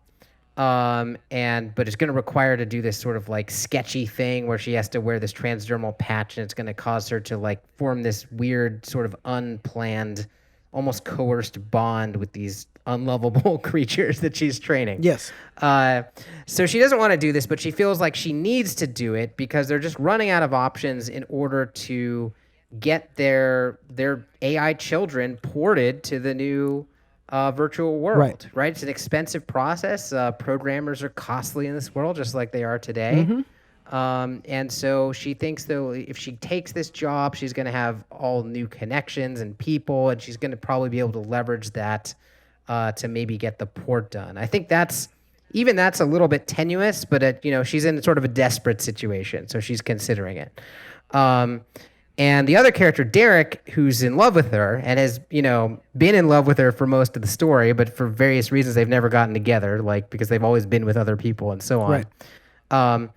but it's going to require her to do this sort of like sketchy thing where she has to wear this transdermal patch, and it's going to cause her to like form this weird sort of unplanned, almost coerced bond with these unlovable creatures that she's training. Yes. So she doesn't want to do this, but she feels like she needs to do it because they're just running out of options in order to get their AI children ported to the new virtual world. Right? It's an expensive process. Programmers are costly in this world, just like they are today. Mm-hmm. And so she thinks, though, if she takes this job, she's going to have all new connections and people, and she's going to probably be able to leverage that to maybe get the port done. I think that's a little bit tenuous, but she's in sort of a desperate situation, so she's considering it. And the other character, Derrick, who's in love with her and has, been in love with her for most of the story, but for various reasons they've never gotten together, like because they've always been with other people and so on. Right.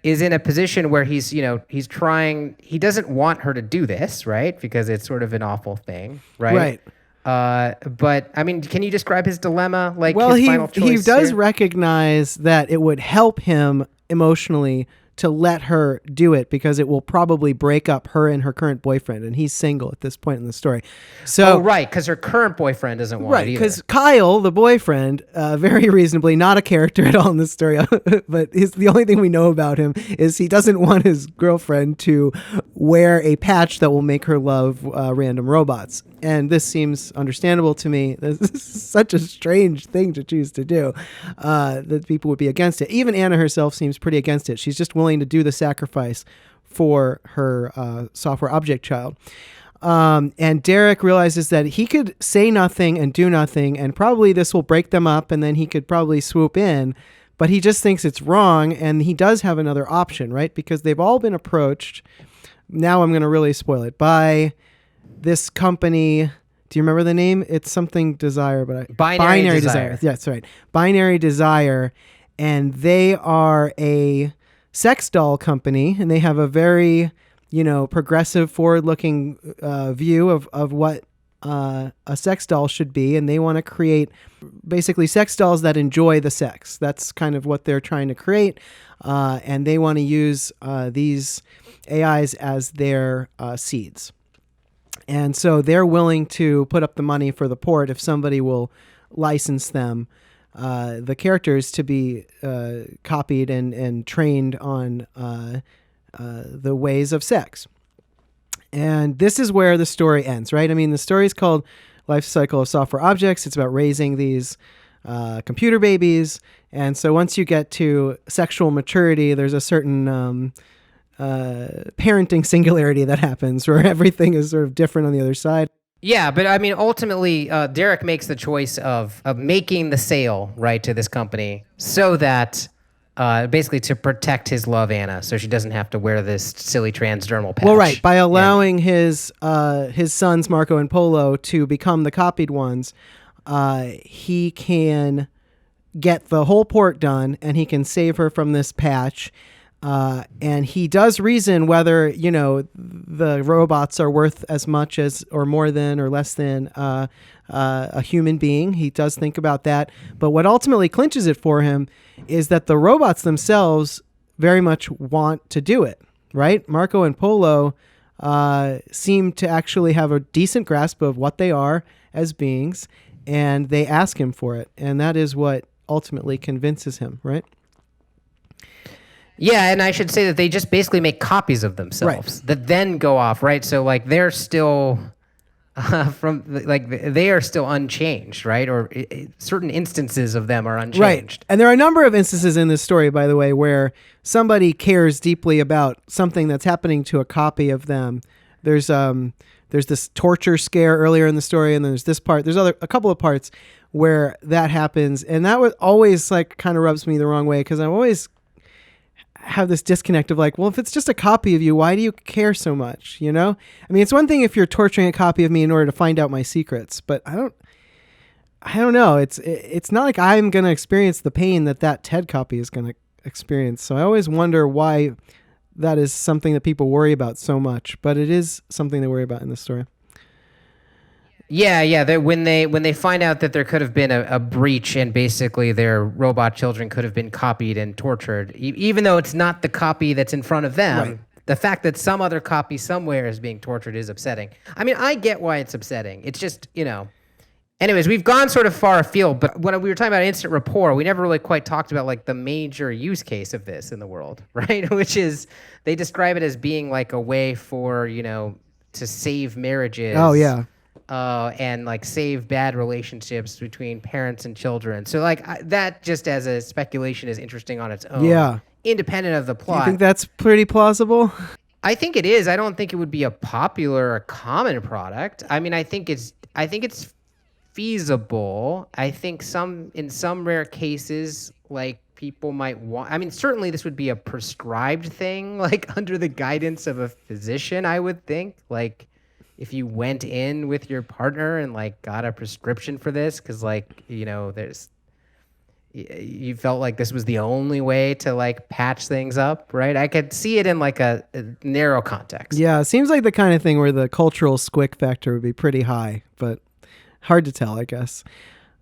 Is in a position where he's trying. He doesn't want her to do this, right? Because it's sort of an awful thing, right? Right. But I mean, can you describe his dilemma? Like, well, his final choice he does here? recognize that it would help him emotionally to let her do it because it will probably break up her and her current boyfriend, and he's single at this point in the story. So, right, because her current boyfriend doesn't want it either. Right, because Kyle, the boyfriend, very reasonably not a character at all in this story, but the only thing we know about him is he doesn't want his girlfriend to wear a patch that will make her love random robots. And this seems understandable to me. This is such a strange thing to choose to do, that people would be against it. Even Anna herself seems pretty against it. She's just willing to do the sacrifice for her software object child. And Derrick realizes that he could say nothing and do nothing, and probably this will break them up, and then he could probably swoop in. But he just thinks it's wrong, and he does have another option, right? Because they've all been approached. Now I'm going to really spoil it. By this company, do you remember the name? It's something Desire, but Binary Desire. Yeah, that's right. Binary Desire, and they are a sex doll company, and they have a very, progressive, forward-looking view of what a sex doll should be, and they want to create basically sex dolls that enjoy the sex. That's kind of what they're trying to create, and they want to use these AIs as their seeds. And so they're willing to put up the money for the port if somebody will license them, the characters to be copied and trained on the ways of sex. And this is where the story ends, right? I mean, the story is called Lifecycle of Software Objects. It's about raising these computer babies. And so once you get to sexual maturity, there's a certain parenting singularity that happens where everything is sort of different on the other side. Yeah, but I mean, ultimately, Derrick makes the choice of making the sale, right, to this company so that basically to protect his love, Anna, so she doesn't have to wear this silly transdermal patch. Well, right, by allowing his sons, Marco and Polo, to become the copied ones, he can get the whole port done, and he can save her from this patch. And he does reason whether, the robots are worth as much as or more than or less than a human being. He does think about that. But what ultimately clinches it for him is that the robots themselves very much want to do it, right? Marco and Polo seem to actually have a decent grasp of what they are as beings, and they ask him for it. And that is what ultimately convinces him, right? Yeah, and I should say that they just basically make copies of themselves that then go off, right? So like they're still they are still unchanged, right? Or certain instances of them are unchanged. Right. And there are a number of instances in this story, by the way, where somebody cares deeply about something that's happening to a copy of them. There's this torture scare earlier in the story, and then there's this part. There's a couple of parts where that happens. And that was always like kind of rubs me the wrong way, because I always have this disconnect of like, well, if it's just a copy of you, why do you care so much? You know? I mean, it's one thing if you're torturing a copy of me in order to find out my secrets, but I don't know. It's not like I'm going to experience the pain that Ted copy is going to experience. So I always wonder why that is something that people worry about so much, but it is something they worry about in this story. Yeah. That when they find out that there could have been a breach and basically their robot children could have been copied and tortured, even though it's not the copy that's in front of them, right. The fact that some other copy somewhere is being tortured is upsetting. I mean, I get why it's upsetting. It's just, Anyways, we've gone sort of far afield, but when we were talking about instant rapport, we never really quite talked about like the major use case of this in the world, right? Which is they describe it as being like a way for, to save marriages. Oh, yeah. And like save bad relationships between parents and children. So like that just as a speculation is interesting on its own. Yeah. Independent of the plot. Do you think that's pretty plausible? I think it is. I don't think it would be a popular or common product. I mean, I think it's feasible. I think in some rare cases, like people might want, I mean, certainly this would be a prescribed thing, like under the guidance of a physician, I would think. Like if you went in with your partner and like got a prescription for this, because like, you felt like this was the only way to like patch things up, right? I could see it in like a narrow context. Yeah, it seems like the kind of thing where the cultural squick factor would be pretty high, but hard to tell, I guess.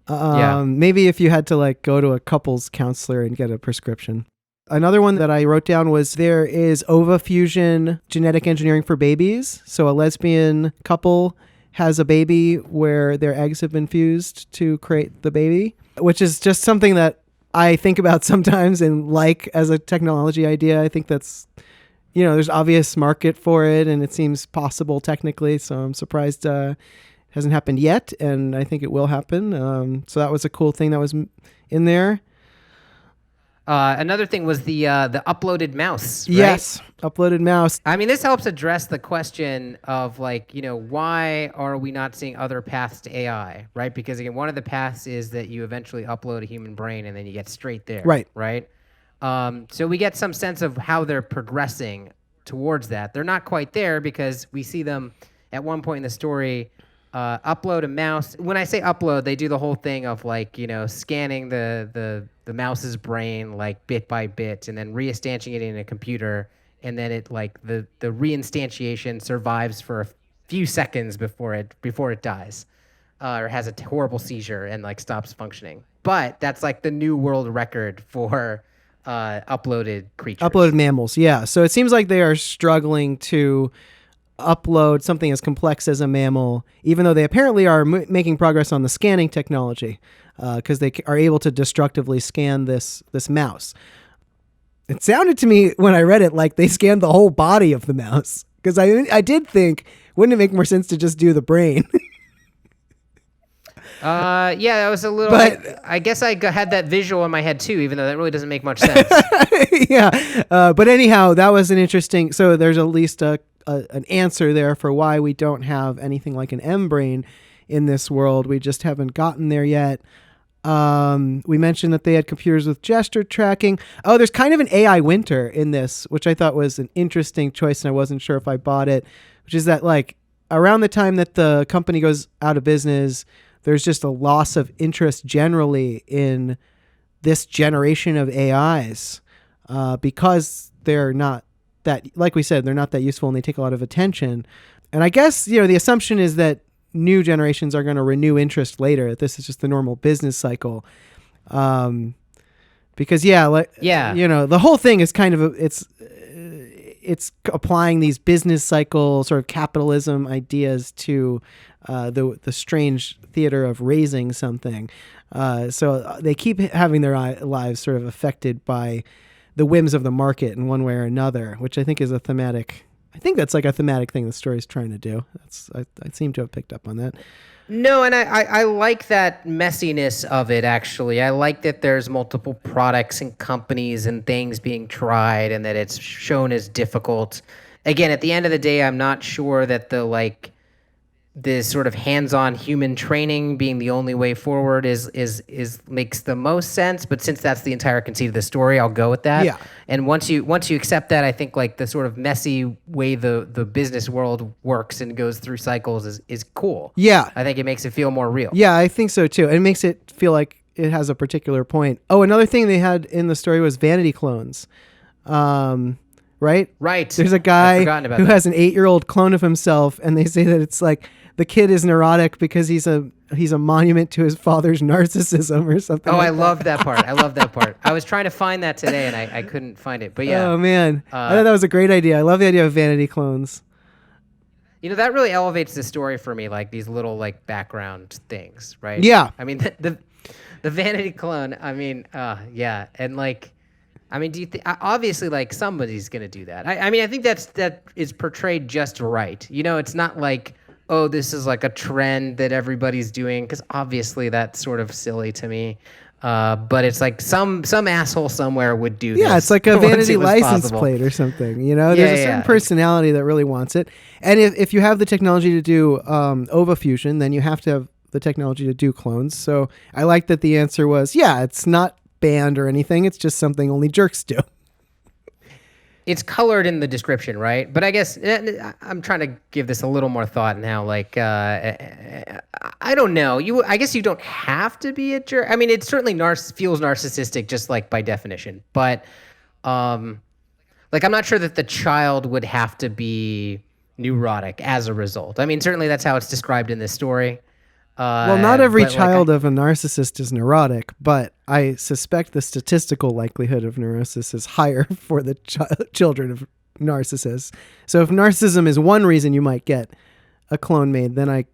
Maybe if you had to like go to a couples counselor and get a prescription. Another one that I wrote down was there is ovafusion genetic engineering for babies. So a lesbian couple has a baby where their eggs have been fused to create the baby, which is just something that I think about sometimes and like as a technology idea. I think that's, there's obvious market for it and it seems possible technically. So I'm surprised it hasn't happened yet, and I think it will happen. So that was a cool thing that was in there. Another thing was the uploaded mouse, right? Yes, uploaded mouse. I mean, this helps address the question of like, why are we not seeing other paths to AI, right? Because again, one of the paths is that you eventually upload a human brain and then you get straight there, right? So we get some sense of how they're progressing towards that. They're not quite there because we see them at one point in the story upload a mouse. When I say upload, they do the whole thing of like, scanning the mouse's brain like bit by bit and then reinstantiating it in a computer. And then it like the reinstantiation survives for a few seconds before it dies or has a horrible seizure and like stops functioning. But that's like the new world record for uploaded creatures. Uploaded mammals, yeah. So it seems like they are struggling to upload something as complex as a mammal, even though they apparently are making progress on the scanning technology because they are able to destructively scan this mouse. It sounded to me when I read it like they scanned the whole body of the mouse, because I did think, wouldn't it make more sense to just do the brain? Yeah, that was a little. But I guess I had that visual in my head too, even though that really doesn't make much sense. Yeah, but anyhow, that was an interesting. So there's at least an answer there for why we don't have anything like an M brain in this world. We just haven't gotten there yet. We mentioned that they had computers with gesture tracking. Oh, there's kind of an AI winter in this, which I thought was an interesting choice, and I wasn't sure if I bought it, which is that like around the time that the company goes out of business, there's just a loss of interest generally in this generation of AIs because they're not that, like we said, they're not that useful and they take a lot of attention. And I guess, the assumption is that new generations are going to renew interest later. This is just the normal business cycle. Because the whole thing is kind of it's applying these business cycle sort of capitalism ideas to the strange theater of raising something. So they keep having their lives sort of affected by the whims of the market in one way or another, which I think is a thematic. I think that's like a thematic thing the story's trying to do. I seem to have picked up on that. No, and I like that messiness of it, actually. I like that there's multiple products and companies and things being tried and that it's shown as difficult. Again, at the end of the day, I'm not sure that this sort of hands-on human training being the only way forward is makes the most sense. But since that's the entire conceit of the story, I'll go with that. Yeah. And once you accept that, I think like the sort of messy way the business world works and goes through cycles is cool. Yeah. I think it makes it feel more real. Yeah, I think so too. And it makes it feel like it has a particular point. Oh, another thing they had in the story was vanity clones. Right? Right. There's a guy who has an 8-year-old clone of himself, and they say that it's like the kid is neurotic because he's a monument to his father's narcissism or something. Oh, like I love that part. I love that part. I was trying to find that today, and I couldn't find it. But yeah. Oh, man. I thought that was a great idea. I love the idea of vanity clones. You know, that really elevates the story for me, like these little like background things, right? Yeah. I mean, the vanity clone, I mean, yeah. And like, I mean, do you think, obviously, like, somebody's going to do that. I mean, I think that is portrayed just right. You know, it's not like, oh, this is like a trend that everybody's doing, because obviously that's sort of silly to me. But it's like some asshole somewhere would do this. Yeah, it's like a vanity license possible. plate or something. You know, there's a certain personality that really wants it. And if you have the technology to do ovafusion, then you have to have the technology to do clones. So I like that the answer was, yeah, it's not banned or anything. It's just something only jerks do. It's colored in the description, right? But I guess I'm trying to give this a little more thought now. Like, I don't know. I guess you don't have to be a jerk. I mean, it certainly feels narcissistic, just like by definition. But, like, I'm not sure that the child would have to be neurotic as a result. I mean, certainly that's how it's described in this story. Well, not every child of a narcissist is neurotic, but I suspect the statistical likelihood of neurosis is higher for the children of narcissists. So if narcissism is one reason you might get a clone made, then I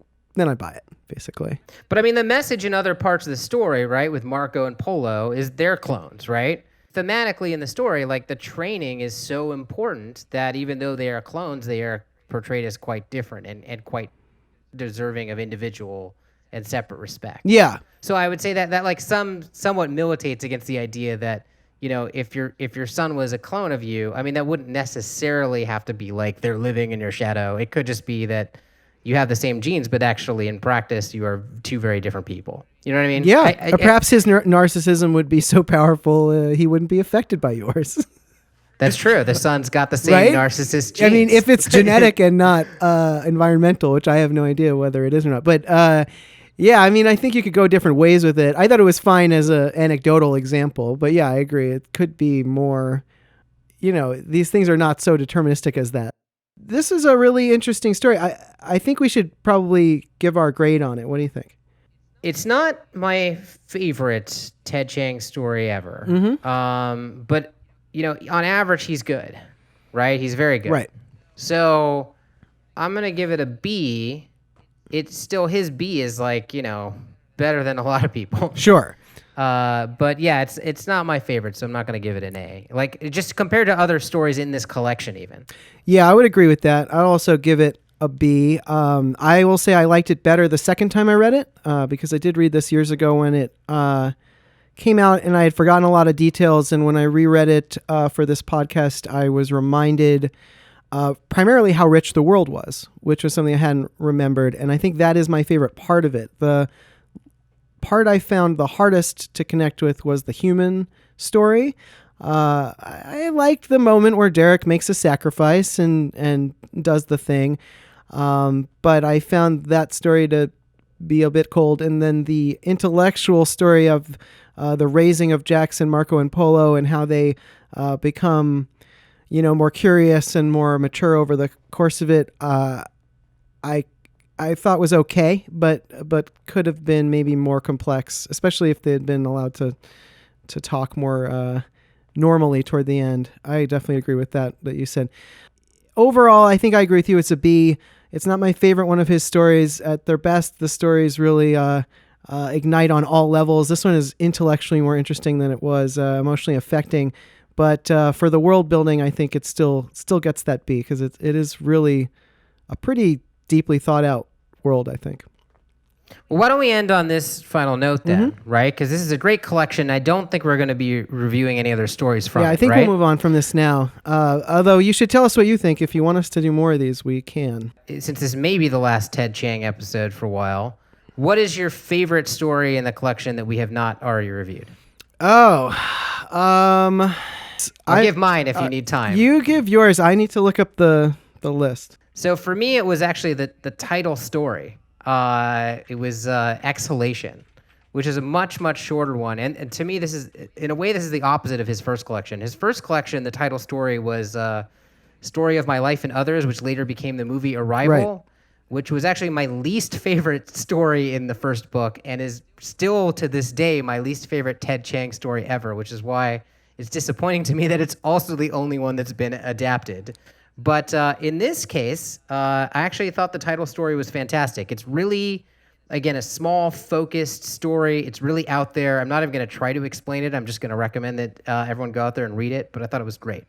buy it, basically. But I mean, the message in other parts of the story, right, with Marco and Polo, is they're clones, right? Thematically in the story, like, the training is so important that even though they are clones, they are portrayed as quite different and quite deserving of individual and separate respect. Yeah. So I would say that like somewhat militates against the idea that, you know, if your son was a clone of you, I mean, that wouldn't necessarily have to be like they're living in your shadow. It could just be that you have the same genes, but actually in practice you are two very different people. You know what I mean? Yeah. Perhaps his narcissism would be so powerful he wouldn't be affected by yours. That's true. The son's got the same narcissist genes. I mean, if it's genetic and not environmental, which I have no idea whether it is or not. But yeah, I mean, I think you could go different ways with it. I thought it was fine as an anecdotal example, but yeah, I agree. It could be more, you know, these things are not so deterministic as that. This is a really interesting story. I think we should probably give our grade on it. What do you think? It's not my favorite Ted Chiang story ever. Mm-hmm. But, you know, on average, he's good, right? He's very good. Right. So I'm going to give it a B. It's still, his B is like, you know, better than a lot of people. Sure. But yeah, it's not my favorite, so I'm not going to give it an A. Like, just compared to other stories in this collection even. Yeah, I would agree with that. I'd also give it a B. I will say I liked it better the second time I read it, because I did read this years ago when it came out, and I had forgotten a lot of details, and when I reread it for this podcast, I was reminded primarily how rich the world was, which was something I hadn't remembered. And I think that is my favorite part of it. The part I found the hardest to connect with was the human story. I liked the moment where Derrick makes a sacrifice and does the thing. But I found that story to be a bit cold. And then the intellectual story of the raising of Jackson, Marco, and Polo, and how they become, you know, more curious and more mature over the course of it, I thought was okay, but could have been maybe more complex, especially if they had been allowed to talk more normally toward the end. I definitely agree with that you said. Overall, I think I agree with you. It's a B. It's not my favorite one of his stories. At their best, the stories really ignite on all levels. This one is intellectually more interesting than it was emotionally affecting. But for the world building, I think it still gets that B, because it is really a pretty deeply thought out world, I think. Well, why don't we end on this final note then, right? Because this is a great collection. I don't think we're going to be reviewing any other stories from it, Yeah, I think right? we'll move on from this now. Although you should tell us what you think. If you want us to do more of these, we can. Since this may be the last Ted Chiang episode for a while, what is your favorite story in the collection that we have not already reviewed? Oh, I'll give mine if you need time. You give yours. I need to look up the list. So for me, it was actually the title story. It was Exhalation, which is a much, much shorter one. And to me, this is, in a way, this is the opposite of his first collection. His first collection, the title story was Story of My Life and Others, which later became the movie Arrival, which was actually my least favorite story in the first book and is still to this day my least favorite Ted Chiang story ever, which is why it's disappointing to me that it's also the only one that's been adapted. But in this case, I actually thought the title story was fantastic. It's really, again, a small, focused story. It's really out there. I'm not even going to try to explain it. I'm just going to recommend that everyone go out there and read it. But I thought it was great.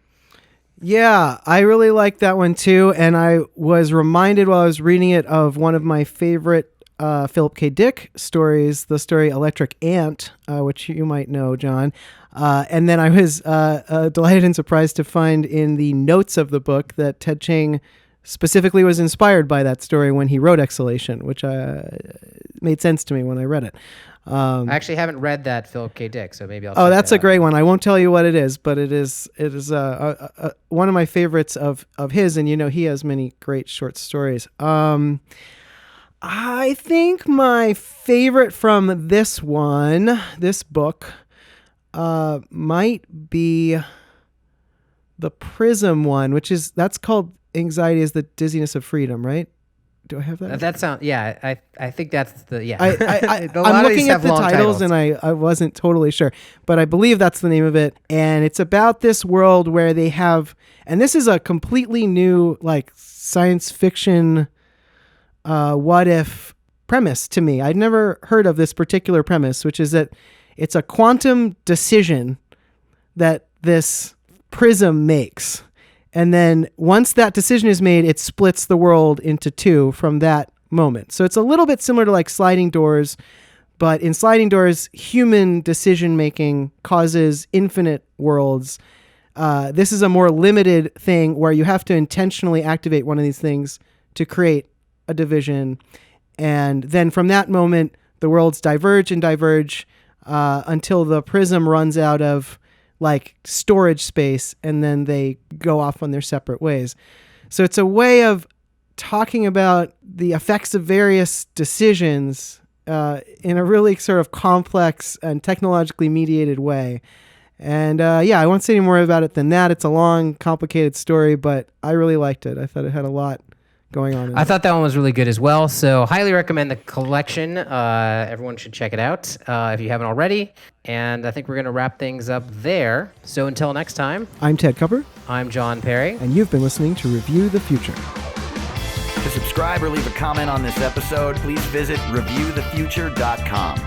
Yeah, I really liked that one too. And I was reminded while I was reading it of one of my favorite Philip K. Dick stories, the story Electric Ant, which you might know, John. And then I was delighted and surprised to find in the notes of the book that Ted Chiang specifically was inspired by that story when he wrote Exhalation, which made sense to me when I read it. I actually haven't read that Philip K. Dick, so maybe I'll Oh, check that's that a out. great one. I won't tell you what it is, but it is one of my favorites of his, and he has many great short stories. I think my favorite from this book, might be the Prism one, that's called Anxiety is the Dizziness of Freedom, right? Do I have that? That sounds, yeah, I think that's the, yeah. I'm looking at the titles and I wasn't totally sure, but I believe that's the name of it. And it's about this world where they have, and this is a completely new, like, science fiction what if premise to me. I'd never heard of this particular premise, which is that it's a quantum decision that this prism makes. And then once that decision is made, it splits the world into two from that moment. So it's a little bit similar to like sliding doors, but in sliding doors, human decision making causes infinite worlds. This is a more limited thing where you have to intentionally activate one of these things to create a division. And then from that moment, the worlds diverge and diverge until the prism runs out of like storage space, and then they go off on their separate ways. So it's a way of talking about the effects of various decisions in a really sort of complex and technologically mediated way. And I won't say any more about it than that. It's a long, complicated story, but I really liked it. I thought it had a lot going on. I thought that one was really good as well. So highly recommend the collection. Everyone should check it out if you haven't already. And I think we're going to wrap things up there. So until next time, I'm Ted Cupper. I'm John Perry. And you've been listening to Review the Future. To subscribe or leave a comment on this episode, please visit reviewthefuture.com.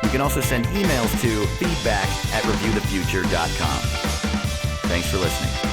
You can also send emails to feedback@reviewthefuture.com. Thanks for listening.